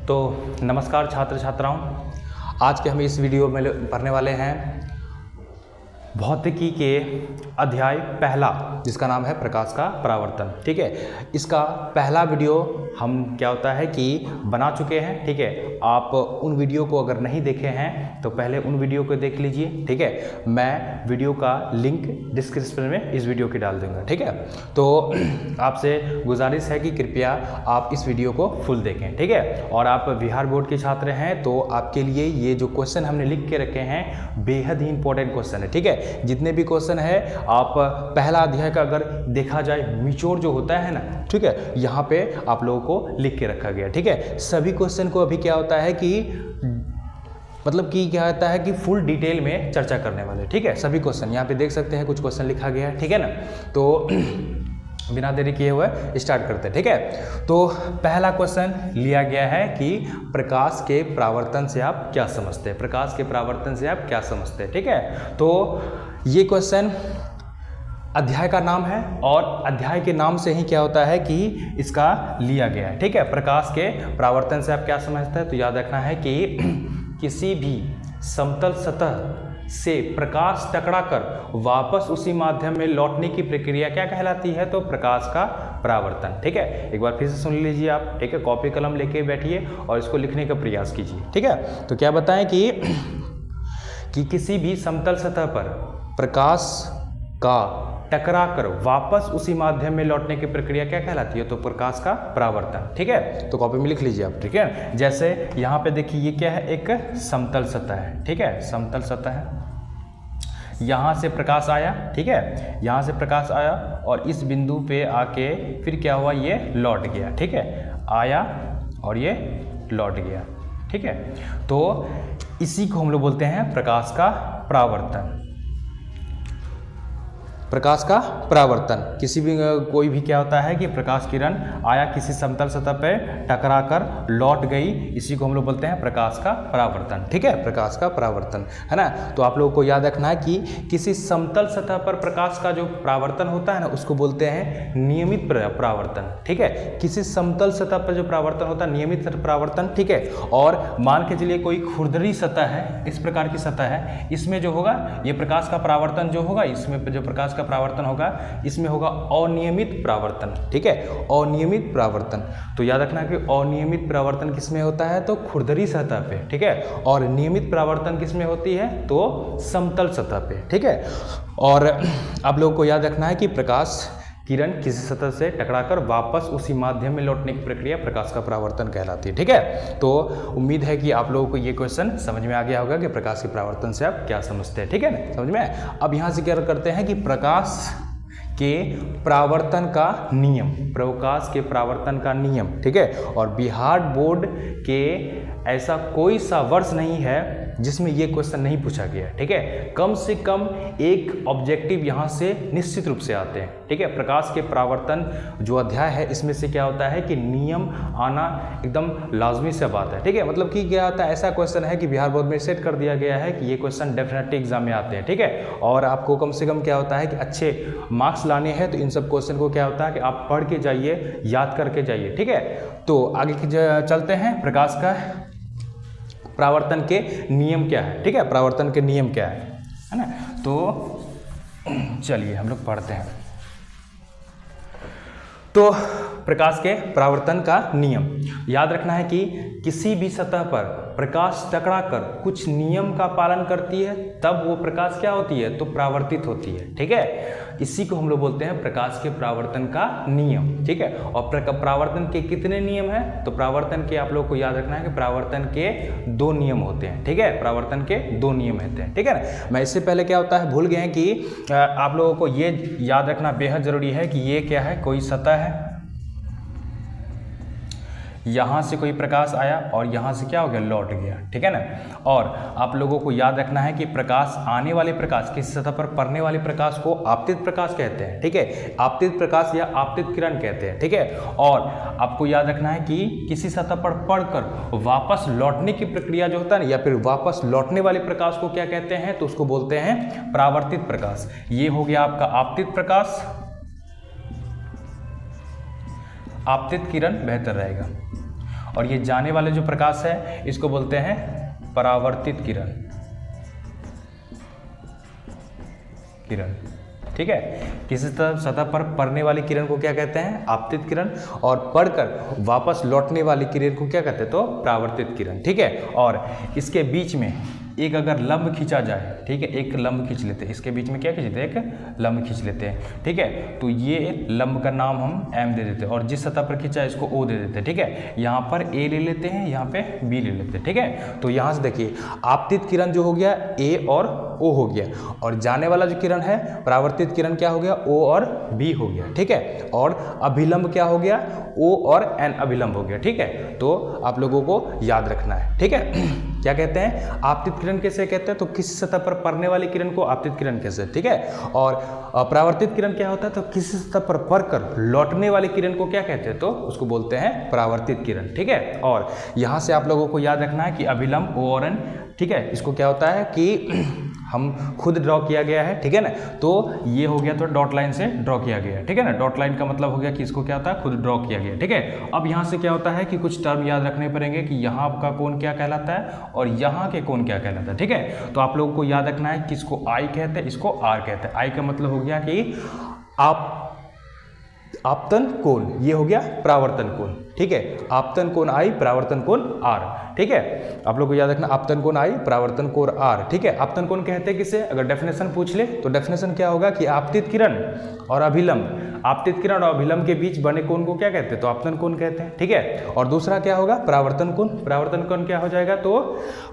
तो नमस्कार छात्र छात्राओं, आज के हम इस वीडियो में पढ़ने वाले हैं भौतिकी के अध्याय पहला, जिसका नाम है प्रकाश का परावर्तन। ठीक है, इसका पहला वीडियो हम क्या होता है कि बना चुके हैं। ठीक है, आप उन वीडियो को अगर नहीं देखे हैं तो पहले उन वीडियो को देख लीजिए। ठीक है, मैं वीडियो का लिंक डिस्क्रिप्शन में इस वीडियो की डाल दूंगा। ठीक है, तो आपसे गुजारिश है कि कृपया आप इस वीडियो को फुल देखें। ठीक है, और आप बिहार बोर्ड के छात्र हैं तो आपके लिए ये जो क्वेश्चन हमने लिख के रखे हैं बेहद ही इंपॉर्टेंट क्वेश्चन है। ठीक है, जितने भी क्वेश्चन है आप पहला अध्याय का अगर देखा जाए निचोड़ जो होता है ना, ठीक है, यहाँ पे आप लोगों को लिख के रखा गया। ठीक है, सभी क्वेश्चन को अभी क्या होता है कि मतलब कि क्या होता है कि फुल डिटेल में चर्चा करने वाले। ठीक है, सभी क्वेश्चन यहाँ पे देख सकते हैं, कुछ क्वेश्चन लिखा गया है। ठीक है ना, तो बिना देरी किए हुए स्टार्ट करते हैं। ठीक है, तो पहला क्वेश्चन लिया गया है कि प्रकाश के परावर्तन से आप क्या समझते हैं, प्रकाश के परावर्तन से आप क्या समझते हैं। ठीक है, तो ये क्वेश्चन अध्याय का नाम है और अध्याय के नाम से ही क्या होता है कि इसका लिया गया है। ठीक है, प्रकाश के परावर्तन से आप क्या समझते हैं, तो याद रखना है कि किसी भी समतल सतह से प्रकाश टकराकर वापस उसी माध्यम में लौटने की प्रक्रिया क्या कहलाती है, तो प्रकाश का परावर्तन। ठीक है, एक बार फिर से सुन लीजिए आप। ठीक है, कॉपी कलम लेके बैठिए और इसको लिखने का प्रयास कीजिए। ठीक है, तो क्या बताएं कि किसी भी समतल सतह पर प्रकाश का टकराकर वापस उसी माध्यम में लौटने की प्रक्रिया क्या कहलाती है, तो प्रकाश का परावर्तन। ठीक है, तो कॉपी में लिख लीजिए आप। ठीक है, जैसे यहाँ पे देखिए ये क्या है, एक समतल सतह है। ठीक है, समतल सतह है, यहाँ से प्रकाश आया। ठीक है, यहाँ से प्रकाश आया और इस बिंदु पे आके फिर क्या हुआ, ये लौट गया। ठीक है, आया और ये लौट गया। ठीक है, तो इसी को हम लोग बोलते हैं प्रकाश का परावर्तन। प्रकाश का परावर्तन, किसी भी कोई भी क्या होता है कि प्रकाश किरण आया, किसी समतल सतह पे टकराकर लौट गई, इसी को हम लोग बोलते हैं प्रकाश का परावर्तन। ठीक है, प्रकाश का परावर्तन है ना। तो आप लोगों को याद रखना है कि किसी समतल सतह पर प्रकाश का जो परावर्तन होता है ना, उसको बोलते हैं नियमित परावर्तन। ठीक है, किसी समतल सतह पर जो परावर्तन होता है नियमित परावर्तन। ठीक है, और मान के चलिए कोई खुरदरी सतह है, इस प्रकार की सतह है, इसमें जो होगा ये प्रकाश का परावर्तन जो होगा, इसमें जो प्रकाश का परावर्तन होगा इसमें होगा अनियमित परावर्तन। ठीक है, अनियमित परावर्तन। तो याद रखना कि अनियमित परावर्तन किसमें होता है, तो खुरदरी सतह पे। ठीक है, और नियमित परावर्तन किसमें होती है, तो समतल सतह पे। ठीक है, और आप लोगों को याद रखना है कि प्रकाश किरण किसी सतह से टकराकर वापस उसी माध्यम में लौटने की प्रक्रिया प्रकाश का परावर्तन कहलाती है। ठीक है, तो उम्मीद है कि आप लोगों को ये क्वेश्चन समझ में आ गया होगा कि प्रकाश के परावर्तन से आप क्या समझते हैं। ठीक है ना, समझ में। अब यहाँ से क्या करते हैं कि प्रकाश के परावर्तन का नियम, प्रकाश के परावर्तन का नियम। ठीक है, और बिहार बोर्ड के ऐसा कोई सा वर्ष नहीं है जिसमें ये क्वेश्चन नहीं पूछा गया। ठीक है, कम से कम एक ऑब्जेक्टिव यहाँ से निश्चित रूप से आते हैं। ठीक है, प्रकाश के परावर्तन जो अध्याय है इसमें से क्या होता है कि नियम आना एकदम लाजमी से बात है। ठीक है, मतलब कि क्या होता है, ऐसा क्वेश्चन है कि बिहार बोर्ड में सेट कर दिया गया है कि ये क्वेश्चन डेफिनेटली एग्जाम में आते हैं। ठीक है, और आपको कम से कम क्या होता है कि अच्छे मार्क्स लाने हैं तो इन सब क्वेश्चन को क्या होता है कि आप पढ़ के जाइए, याद करके जाइए। ठीक है, तो आगे चलते हैं, प्रकाश का परावर्तन के नियम क्या है। ठीक है, परावर्तन के नियम क्या है ना, तो चलिए हम लोग पढ़ते हैं। तो प्रकाश के परावर्तन का नियम याद रखना है कि किसी भी सतह पर प्रकाश टकराकर कुछ नियम का पालन करती है तब वो प्रकाश क्या होती है, तो परावर्तित होती है। ठीक है, इसी को हम लोग बोलते हैं प्रकाश के परावर्तन का नियम। ठीक है, और परावर्तन के कितने नियम हैं, तो परावर्तन के आप लोग को याद रखना है कि परावर्तन के 2 नियम होते हैं। ठीक है, परावर्तन के 2 नियम होते हैं। ठीक है ना, मैं इससे पहले क्या होता है भूल गए हैं कि आप लोगों को ये याद रखना बेहद जरूरी है कि ये क्या है, कोई सतह है, यहाँ से कोई प्रकाश आया और यहाँ से क्या हो गया, लौट गया। ठीक है ना, और आप लोगों को याद रखना है कि प्रकाश आने वाले प्रकाश, किसी सतह पर पड़ने वाले प्रकाश को आपतित प्रकाश कहते हैं। ठीक है, आपतित प्रकाश या आपतित किरण कहते हैं। ठीक है, और आपको याद रखना है कि किसी सतह पर पड़कर वापस लौटने की प्रक्रिया जो होता है ना, या फिर वापस लौटने वाले प्रकाश को क्या कहते हैं, तो उसको बोलते हैं परावर्तित प्रकाश। ये हो गया आपका आपतित प्रकाश, आपतित किरण बेहतर रहेगा। और ये जाने वाले जो प्रकाश है इसको बोलते हैं परावर्तित किरण। ठीक है, किसी सतह पर पड़ने वाली किरण को क्या कहते हैं? आपतित किरण। और पढ़कर वापस लौटने वाली किरण को क्या कहते हैं? तो परावर्तित किरण। ठीक है, और इसके बीच में एक अगर लंब खींचा जाए, ठीक है, एक लंब खींच लेते हैं, इसके बीच में क्या खींचते हैं? एक लंब खींच लेते हैं। ठीक है, तो ये लंब का नाम हम M दे देते हैं और जिस सतह पर खींचा है इसको O दे देते हैं। ठीक है, यहाँ पर A ले लेते हैं, यहाँ पे B ले लेते हैं। ठीक है, तो यहाँ से देखिए आपतित किरण जो हो गया A और O हो गया, और जाने वाला जो किरण है परावर्तित किरण क्या हो गया? O और B हो गया। ठीक है, और अभिलंब क्या हो गया? O और N अभिलंब हो गया। ठीक है, तो आप लोगों को याद रखना है। ठीक है, क्या कहते हैं? आपतित किरण कैसे कहते हैं? तो किसी सतह पर पड़ने वाली किरण को आपतित किरण कैसे? ठीक है, और परावर्तित किरण क्या होता है? तो किसी सतह पर पड़कर लौटने वाली किरण को क्या कहते हैं? तो उसको बोलते हैं परावर्तित किरण। ठीक है, और यहाँ से आप लोगों को याद रखना है कि अभिलंब O और N, ठीक है, इसको क्या होता है कि हम खुद ड्रॉ किया गया है। ठीक है ना, तो ये हो गया तो डॉट लाइन से ड्रॉ किया गया है। ठीक है ना, डॉट लाइन का मतलब हो गया कि इसको क्या होता है? खुद ड्रॉ किया गया। ठीक है, अब यहाँ से क्या होता है कि कुछ टर्म याद रखने पड़ेंगे कि यहाँ का कोण क्या कहलाता है और यहाँ के कोण क्या कहलाता है। ठीक है, तो आप लोगों को याद रखना है कि इसको I कहते हैं, इसको R कहते हैं। I का मतलब हो गया कि आपतन कोण, ये हो गया परावर्तन कोण। ठीक है, आपतन कोण I, परावर्तन कोण R। ठीक है, आप लोग को याद रखना आपतन कोण I, परावर्तन कोण R। ठीक है, आपतन कोण कहते हैं किसे? अगर डेफिनेशन पूछ ले तो डेफिनेशन क्या होगा कि आपतित किरण और अभिलंब, आपतित किरण और अभिलंब के बीच बने कोण को क्या कहते हैं? तो आपतन कोण कहते हैं। ठीक है, और दूसरा क्या होगा? परावर्तन कोण। परावर्तन कोण क्या हो जाएगा? तो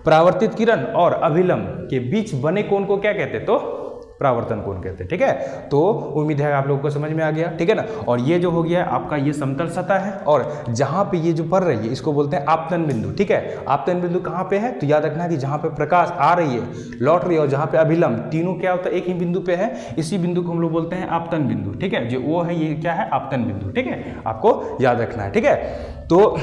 परावर्तित किरण और अभिलंब के बीच बने कोण को क्या कहते हैं? तो परावर्तन कोण कहते हैं। ठीक है, तो उम्मीद है आप लोगों को समझ में आ गया। ठीक है ना, और ये जो हो गया आपका ये समतल सतह है और जहां पे ये जो पड़ रही है इसको बोलते हैं आपतन बिंदु। ठीक है, आपतन बिंदु कहाँ पे है? तो याद रखना कि जहां पे प्रकाश आ रही है, लौट रही है, और जहां पे अभिलंब, तीनों क्या होता है? एक ही बिंदु पे है, इसी बिंदु को हम लोग बोलते हैं आपतन बिंदु। ठीक है, जो वो है ये क्या है? आपतन बिंदु। ठीक है, आपको याद रखना है। ठीक है, तो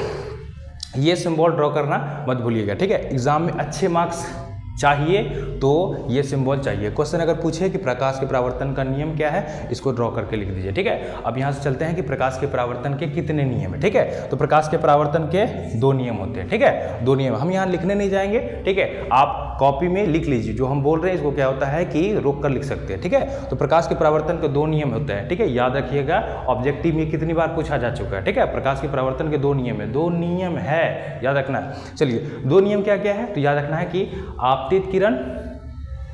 ये सिंबल ड्रॉ करना मत भूलिएगा। ठीक है, एग्जाम में अच्छे मार्क्स चाहिए तो ये सिंबल चाहिए। क्वेश्चन अगर पूछे कि प्रकाश के परावर्तन का नियम क्या है, इसको ड्रॉ करके लिख दीजिए। ठीक है, अब यहाँ से चलते हैं कि प्रकाश के परावर्तन के कितने नियम है। ठीक है, तो प्रकाश के परावर्तन के 2 नियम होते हैं। ठीक है, 2 नियम हम यहाँ लिखने नहीं जाएंगे। ठीक है, आप कॉपी में लिख लीजिए, जो हम बोल रहे हैं इसको क्या होता है कि रोक कर लिख सकते हैं। ठीक है, तो प्रकाश के परावर्तन के 2 नियम होते हैं। ठीक है, याद रखिएगा, ऑब्जेक्टिव में कितनी बार पूछा जा चुका है। ठीक है, प्रकाश के परावर्तन के 2 नियम है, 2 नियम है, याद रखना है। चलिए, 2 नियम क्या क्या है? तो याद रखना है कि आपतित किरण,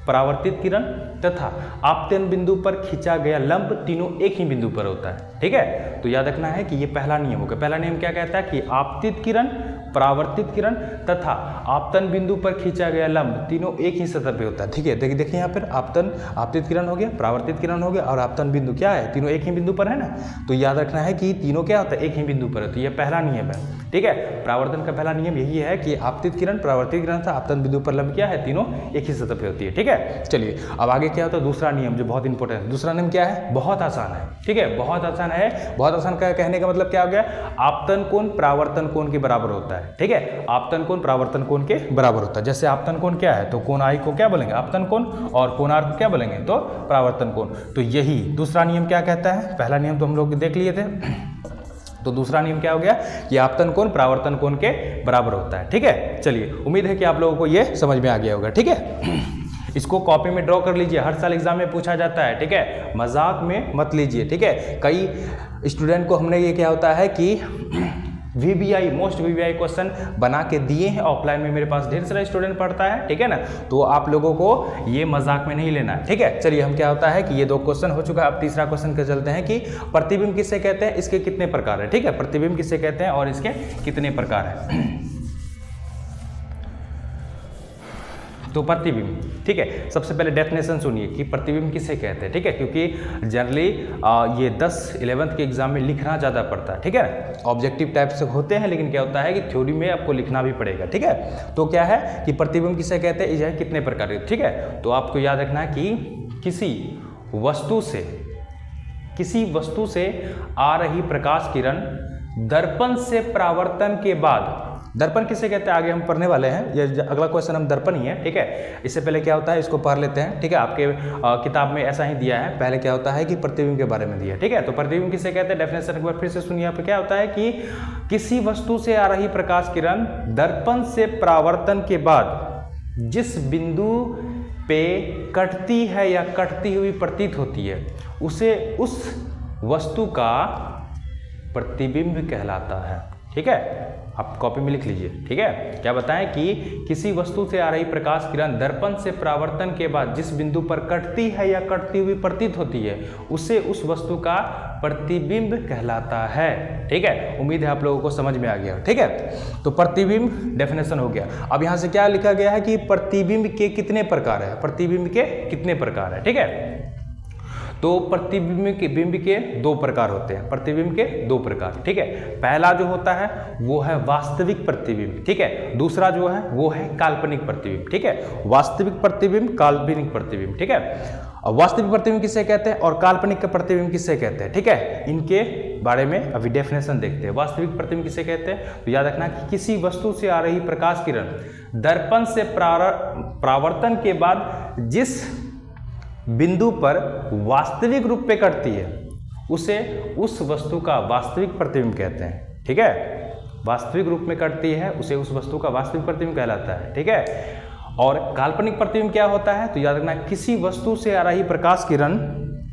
परावर्तित किरण तथा आपतन बिंदु पर खींचा गया लंब तीनों एक ही बिंदु पर होता है। ठीक है, तो याद रखना है कि ये पहला नियम होगा। पहला नियम क्या कहता है कि आपतित किरण, परावर्तित किरण तथा आपतन बिंदु पर खींचा गया लंब तीनों एक ही सतह पे होता है। ठीक है, देखिए यहाँ पर आपतित किरण हो गया, परावर्तित किरण हो गया और आपतन बिंदु क्या है? तीनों एक ही बिंदु पर है ना। तो याद रखना है कि तीनों क्या होता है? एक ही बिंदु पर है। तो ये पहला नियम है। ठीक है, परावर्तन का पहला नियम यही है कि आपतित किरण, परावर्तित किरण तथा आपतन बिंदु पर लंब क्या है? तीनों एक ही सतह पे होती है। ठीक है, चलिए अब आगे क्या होता है? दूसरा नियम जो बहुत इंपॉर्टेंट है। दूसरा नियम क्या है? बहुत आसान है। ठीक है, बहुत आसान है। बहुत आसान का कहने का मतलब क्या हो गया? आपतन कोण परावर्तन कोण के बराबर होता है। ठीक है, आपतन कोण परावर्तन कोण के बराबर होता है। जैसे आपतन कोण क्या है? तो कोण I को क्या बोलेंगे? आपतन कोण, और कोण R को क्या बोलेंगे? तो परावर्तन कोण। तो यही दूसरा नियम क्या कहता है? पहला नियम तो हम लोग देख लिए थे, तो दूसरा नियम क्या हो गया कि आपतन कोण परावर्तन कोण के बराबर होता है। ठीक है, चलिए उम्मीद है कि आप लोगों को ये समझ में आ गया होगा। ठीक है, इसको कॉपी में ड्रॉ कर लीजिए, हर साल एग्जाम में पूछा जाता है। ठीक है, मजाक में मत लीजिए। ठीक है, कई स्टूडेंट को हमने ये क्या होता है कि VBI मोस्ट VBI क्वेश्चन बना के दिए हैं। ऑफलाइन में मेरे पास ढेर सारा स्टूडेंट पढ़ता है। ठीक है ना, तो आप लोगों को ये मजाक में नहीं लेना है। ठीक है, चलिए हम क्या होता है कि ये 2 क्वेश्चन हो चुका है। अब तीसरा क्वेश्चन के चलते हैं कि प्रतिबिंब किसे कहते हैं, इसके कितने प्रकार है। ठीक है, प्रतिबिंब किसे कहते हैं और इसके कितने प्रकार है। तो प्रतिबिंब, ठीक है, सबसे पहले डेफिनेशन सुनिए कि प्रतिबिंब किसे कहते हैं। ठीक है, क्योंकि जनरली ये 10-11th के एग्जाम में लिखना ज़्यादा पड़ता है। ठीक है, ऑब्जेक्टिव टाइप से होते हैं, लेकिन क्या होता है कि थ्योरी में आपको लिखना भी पड़ेगा। ठीक है, तो क्या है कि प्रतिबिंब किसे कहते हैं, यह कितने प्रकार के। ठीक है, तो आपको याद रखना है कि किसी वस्तु से आ रही प्रकाश किरण दर्पण से परावर्तन के बाद दर्पण किसे कहते हैं आगे हम पढ़ने वाले हैं, ये अगला क्वेश्चन हम दर्पण ही है, ठीक है। इससे पहले क्या होता है इसको पढ़ लेते हैं, ठीक है। आपके किताब में ऐसा ही दिया है, पहले क्या होता है कि प्रतिबिंब के बारे में दिया है, ठीक है। तो प्रतिबिंब किसे कहते हैं, डेफिनेशन एक बार फिर से सुनिए। यहाँ पे क्या होता है कि किसी वस्तु से आ रही प्रकाश किरण दर्पण से परावर्तन के बाद जिस बिंदु पे कटती है या कटती हुई प्रतीत होती है उसे उस वस्तु का प्रतिबिंब कहलाता है, ठीक है। आप कॉपी में लिख लीजिए, ठीक है। क्या बताएं कि किसी वस्तु से आ रही प्रकाश किरण दर्पण से परावर्तन के बाद जिस बिंदु पर कटती है या कटती हुई प्रतीत होती है उसे उस वस्तु का प्रतिबिंब कहलाता है, ठीक है। उम्मीद है आप लोगों को समझ में आ गया, ठीक है। तो प्रतिबिंब डेफिनेशन हो गया। अब यहाँ से क्या लिखा गया है कि प्रतिबिंब के कितने प्रकार है, प्रतिबिंब के कितने प्रकार है, ठीक है। तो प्रतिबिंब के दो प्रकार होते हैं, प्रतिबिंब के दो प्रकार, ठीक है। पहला जो होता है वो है वास्तविक प्रतिबिंब, ठीक है। दूसरा जो है वो है काल्पनिक प्रतिबिंब, ठीक है। वास्तविक प्रतिबिंब, काल्पनिक प्रतिबिंब, ठीक है। वास्तविक प्रतिबिंब किसे कहते हैं और काल्पनिक प्रतिबिंब किसे कहते हैं, ठीक है। इनके बारे में अभी डेफिनेशन देखते हैं। वास्तविक प्रतिबिंब किसे कहते हैं, तो याद रखना कि किसी वस्तु से आ रही प्रकाश किरण दर्पण से परावर्तन के बाद जिस बिंदु पर वास्तविक रूप में कटती है उसे उस वस्तु का वास्तविक प्रतिबिंब कहते हैं, ठीक है। वास्तविक रूप में कटती है उसे उस वस्तु का वास्तविक प्रतिबिंब कहलाता है, ठीक है। और काल्पनिक प्रतिबिंब क्या होता है, तो याद रखना किसी वस्तु से आ रही प्रकाश किरण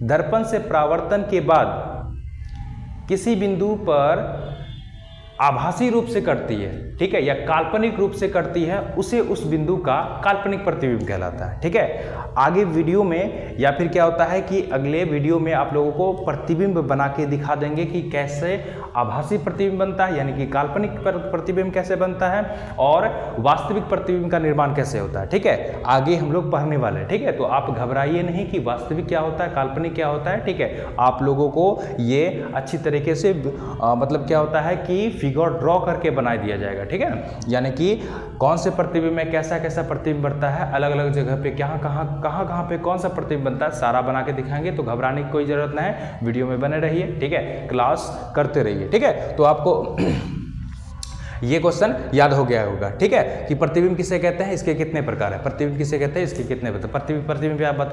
दर्पण से परावर्तन के बाद किसी बिंदु पर आभासी रूप से कटती है, ठीक है, या काल्पनिक रूप से कटती है उसे उस बिंदु का काल्पनिक प्रतिबिंब कहलाता है, ठीक है। आगे वीडियो में या फिर क्या होता है कि अगले वीडियो में आप लोगों को प्रतिबिंब बना के दिखा देंगे कि कैसे आभासी प्रतिबिंब बनता है, यानी कि काल्पनिक प्रतिबिंब कैसे बनता है और वास्तविक प्रतिबिंब का निर्माण कैसे होता है, ठीक है। आगे हम लोग पढ़ने वाले हैं, ठीक है। तो आप घबराइए नहीं कि वास्तविक क्या होता है, काल्पनिक क्या होता है, ठीक है। आप लोगों को ये अच्छी तरीके से मतलब क्या होता है कि फिगर ड्रॉ करके बना दिया जाएगा, ठीक है। यानी कि कौन से प्रतिबिंब में कैसा कैसा प्रतिबिंब बनता है, अलग अलग जगह पे कहाँ पे कौन सा प्रतिबिंब बनता है, सारा बना के दिखाएंगे। तो घबराने की कोई जरूरत नहीं है, वीडियो में बने रहिए, ठीक है। क्लास करते रहिए, ठीक है। तो आपको ये क्वेश्चन याद हो गया होगा, ठीक है, कि प्रतिबिंब किसे कहते हैं, इसके कितने प्रकार है, प्रतिबिंब किसे कहते हैं, इसके कितने प्रतिबिंब आप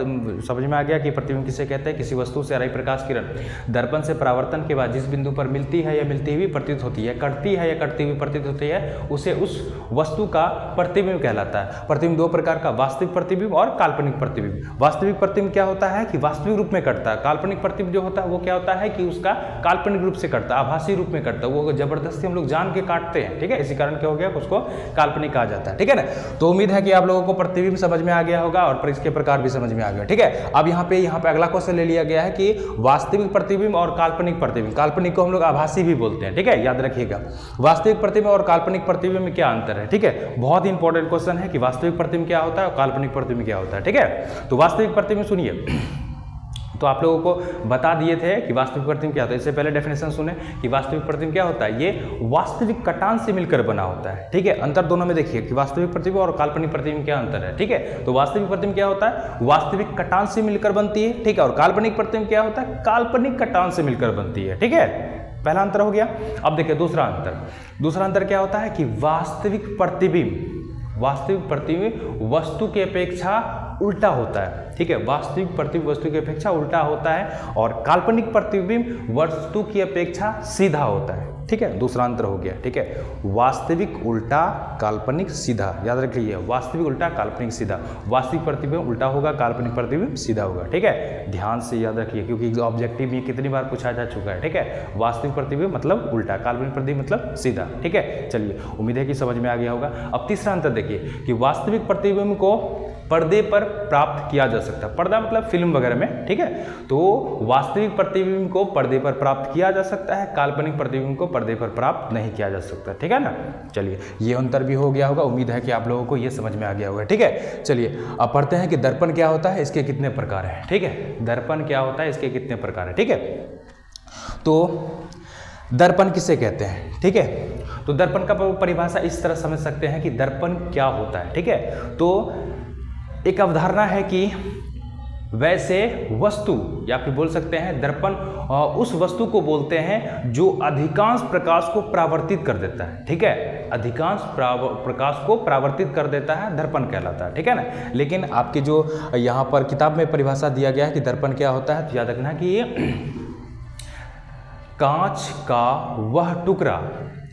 समझ में आ गया कि प्रतिबिंब किसे कहते हैं। किसी वस्तु से आ रही प्रकाश किरण दर्पण से परावर्तन के बाद जिस बिंदु पर मिलती है या मिलती हुई प्रतीत होती है, कटती है या कटती हुई प्रतीत होती है, उसे उस वस्तु का प्रतिबिंब कहलाता है। प्रतिबिंब दो प्रकार का, वास्तविक प्रतिबिंब और काल्पनिक प्रतिबिंब। वास्तविक प्रतिबिंब क्या होता है कि वास्तविक रूप में कटता है। काल्पनिक प्रतिबिंब जो होता है वो क्या होता है कि उसका काल्पनिक रूप से कटता है, आभासी रूप में कटता है, वो जबरदस्ती हम लोग जान के काटते हैं, ठीक है। इसी कारण क्या हो गया, उसको काल्पनिक कहा जाता है, ठीक है ना। तो उम्मीद है कि आप लोगों को प्रतिबिंब समझ में आ गया होगा और इसके प्रकार भी समझ में आ गया, ठीक है। अब यहाँ पे अगला क्वेश्चन ले लिया गया है कि वास्तविक प्रतिबिंब और काल्पनिक प्रतिबिंब। काल्पनिक को हम लोग आभासी भी बोलते हैं, ठीक है, याद रखिएगा। वास्तविक प्रतिबिंब और काल्पनिक प्रतिबिंब में क्या अंतर है, ठीक है। बहुत ही इंपॉर्टेंट क्वेश्चन है कि वास्तविक प्रतिबिंब क्या होता है और काल्पनिक प्रतिबिंब क्या होता है, ठीक है। तो वास्तविक प्रतिबिंब सुनिए, तो आप लोगों को बता दिए थे कि वास्तविक प्रतिबिंब क्या होता है। इससे पहले डेफिनेशन सुने कि वास्तविक प्रतिबिंब क्या होता है, ये वास्तविक कटान से मिलकर बना होता है, ठीक है। अंतर दोनों में देखिए कि वास्तविक प्रतिबिंब और काल्पनिक प्रतिबिंब क्या अंतर है, ठीक है। तो वास्तविक प्रतिबिंब क्या होता है, वास्तविक कटान से मिलकर बनती है, ठीक है। और काल्पनिक प्रतिबिंब क्या होता है, काल्पनिक कटान से मिलकर बनती है, ठीक है। पहला अंतर हो गया। अब देखिए दूसरा अंतर क्या होता है कि वास्तविक प्रतिबिंब वस्तु की अपेक्षा उल्टा होता है, ठीक है। वास्तविक प्रतिबिंब वस्तु की अपेक्षा उल्टा होता है और काल्पनिक प्रतिबिंब वस्तु की अपेक्षा सीधा होता है, ठीक है। दूसरा अंतर हो गया, ठीक है। वास्तविक उल्टा, काल्पनिक सीधा, याद रखिए, वास्तविक उल्टा, काल्पनिक सीधा। वास्तविक प्रतिबिंब उल्टा होगा, काल्पनिक प्रतिबिंब सीधा होगा, ठीक है। ध्यान से याद रखिए क्योंकि ऑब्जेक्टिव में कितनी बार पूछा जा चुका है, ठीक है। वास्तविक प्रतिबिंब मतलब उल्टा, काल्पनिक प्रतिबिंब मतलब सीधा, ठीक है। चलिए, उम्मीद है कि समझ में आ गया होगा। अब तीसरा अंतर देखिए कि वास्तविक प्रतिबिंब को पर्दे पर प्राप्त किया जा सकता है। पर्दा मतलब फिल्म वगैरह में, ठीक है। तो वास्तविक प्रतिबिंब को पर्दे पर प्राप्त किया जा सकता है, काल्पनिक प्रतिबिंब को पर्दे पर प्राप्त नहीं किया जा सकता, ठीक है ना। चलिए, ये अंतर भी हो गया होगा। उम्मीद है कि आप लोगों को ये समझ में आ गया होगा, ठीक है। चलिए, अब पढ़ते हैं कि दर्पण क्या होता है, इसके कितने प्रकार हैं, ठीक है। दर्पण क्या होता है, इसके कितने प्रकार हैं, ठीक है। तो दर्पण किसे कहते हैं, ठीक है। तो दर्पण का परिभाषा इस तरह समझ सकते हैं कि दर्पण क्या होता है, ठीक है। तो एक अवधारणा है कि वैसे वस्तु, या फिर बोल सकते हैं दर्पण उस वस्तु को बोलते हैं जो अधिकांश प्रकाश को परावर्तित कर देता है। ठीक है, अधिकांश प्रकाश को परावर्तित कर देता है, दर्पण कहलाता है। ठीक है ना। लेकिन आपके जो यहाँ पर किताब में परिभाषा दिया गया है कि दर्पण क्या होता है, तो याद रखना कि ये कांच का वह टुकड़ा,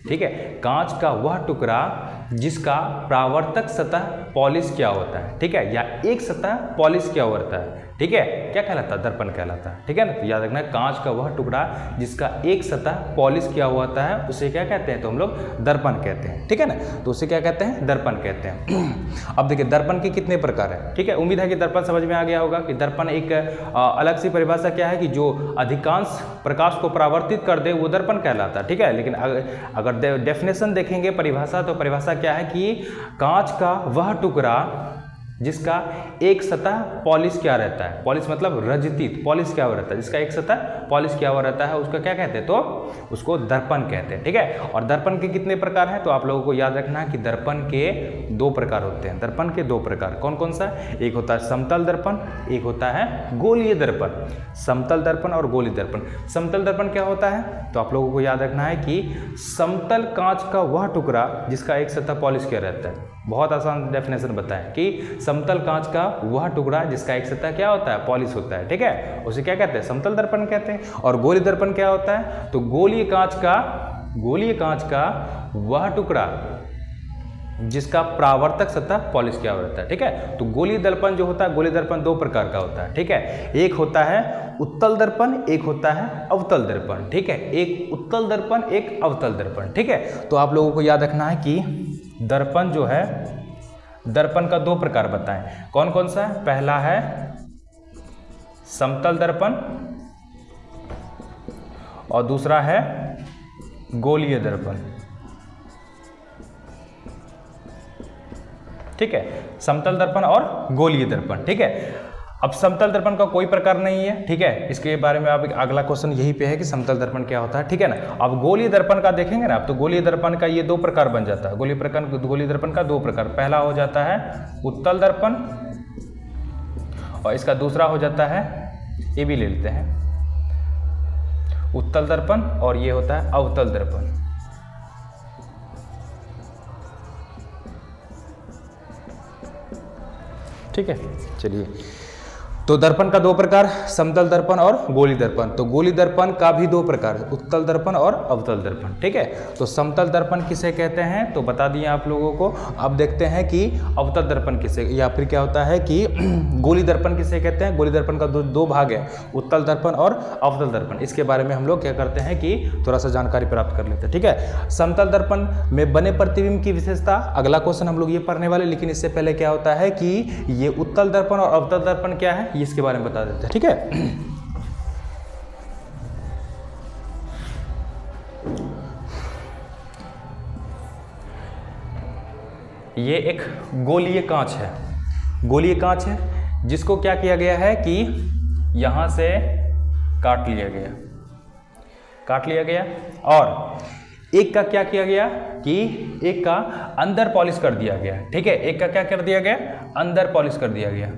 ठीक है, कांच का वह टुकड़ा जिसका परावर्तक सतह पॉलिश किया होता है, ठीक है, या एक सतह पॉलिश किया होता है, ठीक है, क्या कहलाता है, दर्पण कहलाता है। ठीक है ना। तो याद रखना कांच का वह टुकड़ा जिसका एक सतह पॉलिश किया हुआ होता है उसे क्या कहते हैं, तो हम लोग दर्पण कहते हैं। ठीक है ना। तो उसे क्या कहते हैं, दर्पण कहते हैं। अब देखिए दर्पण के कितने प्रकार हैं। ठीक है, उम्मीद है कि दर्पण समझ में आ गया होगा कि दर्पण एक अलग सी परिभाषा क्या है कि जो अधिकांश प्रकाश को परावर्तित कर दे वो दर्पण कहलाता है। ठीक है, लेकिन अगर डेफिनेशन देखेंगे परिभाषा, तो परिभाषा क्या है कि कांच का वह टुकड़ा जिसका एक सतह पॉलिश किया रहता है, पॉलिश मतलब रजतित, पॉलिश किया हुआ रहता है, जिसका एक सतह पॉलिश किया हुआ रहता है उसका क्या कहते हैं, तो उसको दर्पण कहते हैं। ठीक है, और दर्पण के कितने प्रकार हैं, तो आप लोगों को याद रखना है कि दर्पण के दो प्रकार होते हैं। दर्पण के दो प्रकार कौन कौन सा, एक होता है समतल दर्पण, एक होता है गोलीय दर्पण। समतल दर्पण और गोलीय दर्पण। समतल दर्पण क्या होता है, तो आप लोगों को याद रखना है कि समतल कांच का वह टुकड़ा जिसका एक सतह पॉलिश किया रहता है। बहुत आसान डेफिनेशन बताएं कि समतल कांच का वह टुकड़ा जिसका एक सतह क्या होता है, पॉलिश होता है। ठीक है, उसे क्या कहते हैं, समतल दर्पण कहते हैं। और गोलीय दर्पण क्या होता है, तो गोलीय कांच का वह टुकड़ा जिसका परावर्तक सतह पॉलिश किया हुआ रहता है। ठीक है, तो गोलीय दर्पण जो होता है, गोलीय दर्पण दो प्रकार का होता है। ठीक है, एक होता है उत्तल दर्पण, एक होता है अवतल दर्पण। ठीक है, एक उत्तल दर्पण, एक अवतल दर्पण। ठीक है, तो आप लोगों को याद रखना है कि दर्पण जो है, दर्पण का दो प्रकार बताएं, कौन कौन सा है। पहला है समतल दर्पण और दूसरा है गोलीय दर्पण। ठीक है, समतल दर्पण और गोलीय दर्पण। ठीक है, अब समतल दर्पण का कोई प्रकार नहीं है। ठीक है, इसके बारे में आप अगला क्वेश्चन यही पे है कि समतल दर्पण क्या होता है। ठीक है ना। अब गोलीय दर्पण का देखेंगे ना आप, तो गोलीय दर्पण का ये दो प्रकार बन जाता है। गोलीय दर्पण का दो प्रकार, पहला हो जाता है उत्तल दर्पण और इसका दूसरा हो जाता है, ये भी ले लेते हैं, उत्तल दर्पण और ये होता है अवतल दर्पण। ठीक है, चलिए, तो दर्पण का दो प्रकार, समतल दर्पण और गोलीय दर्पण। तो गोलीय दर्पण का भी दो प्रकार, उत्तल दर्पण और अवतल दर्पण। ठीक है, तो समतल दर्पण किसे कहते हैं, तो बता दिए आप लोगों को। अब देखते हैं कि अवतल दर्पण किसे, या फिर क्या होता है कि गोलीय दर्पण किसे कहते हैं। गोलीय दर्पण का दो भाग है, उत्तल दर्पण और अवतल दर्पण। इसके बारे में हम लोग क्या करते हैं कि थोड़ा सा जानकारी प्राप्त कर लेते हैं। ठीक है, समतल दर्पण में बने प्रतिबिंब की विशेषता, अगला क्वेश्चन हम लोग ये पढ़ने वाले, लेकिन इससे पहले क्या होता है कि ये उत्तल दर्पण और अवतल दर्पण क्या है, इसके बारे में बता देते हैं। ठीक है, ये एक गोलीय कांच है, गोलीय कांच है जिसको क्या किया गया है कि यहां से काट लिया गया और एक का क्या किया गया कि एक का अंदर पॉलिश कर दिया गया। ठीक है, एक का क्या कर दिया गया, अंदर पॉलिश कर दिया गया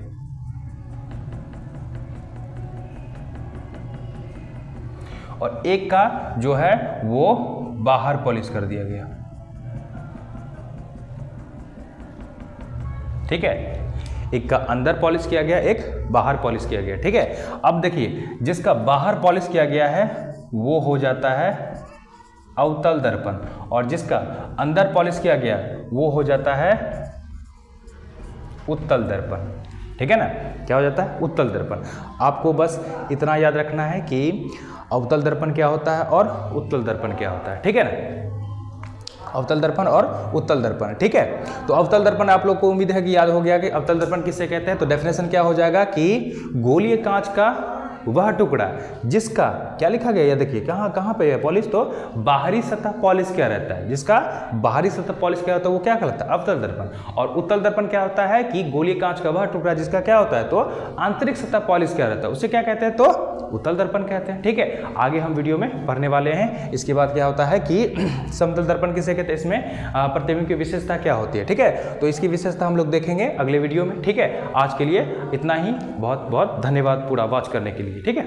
और एक का जो है वो बाहर पॉलिश कर दिया गया। ठीक है, एक का अंदर पॉलिश किया गया, एक बाहर पॉलिश किया गया। ठीक है, अब देखिए जिसका बाहर पॉलिश किया गया है वो हो जाता है अवतल दर्पण और जिसका अंदर पॉलिश किया गया वो हो जाता है उत्तल दर्पण। ठीक है ना, क्या हो जाता है, उत्तल दर्पण। आपको बस इतना याद रखना है कि अवतल दर्पण क्या होता है और उत्तल दर्पण क्या होता है। ठीक है ना, अवतल दर्पण और उत्तल दर्पण। ठीक है, तो अवतल दर्पण आप लोग को उम्मीद है कि याद हो गया कि अवतल दर्पण किससे कहते हैं। तो डेफिनेशन क्या हो जाएगा कि गोलीय कांच का वह टुकड़ा जिसका क्या लिखा गया है, देखिए कहाँ पे है पॉलिश, तो बाहरी सतह पॉलिश क्या रहता है, जिसका बाहरी सतह पॉलिश क्या होता है वो क्या कहलाता है, अवतल दर्पण। और उत्तल दर्पण क्या होता है कि गोलीय कांच का वह टुकड़ा जिसका क्या होता है, तो आंतरिक सतह पॉलिश क्या रहता है, उसे क्या कहते हैं, तो उत्तल दर्पण कहते हैं। ठीक है, आगे हम वीडियो में पढ़ने वाले हैं। इसके बाद क्या होता है कि समतल दर्पण किसे कहते हैं, इसमें प्रतिबिंब की विशेषता क्या होती है। ठीक है, तो इसकी विशेषता हम लोग देखेंगे अगले वीडियो में। ठीक है, आज के लिए इतना ही। बहुत बहुत धन्यवाद पूरा वॉच करने के लिए। ठीक है।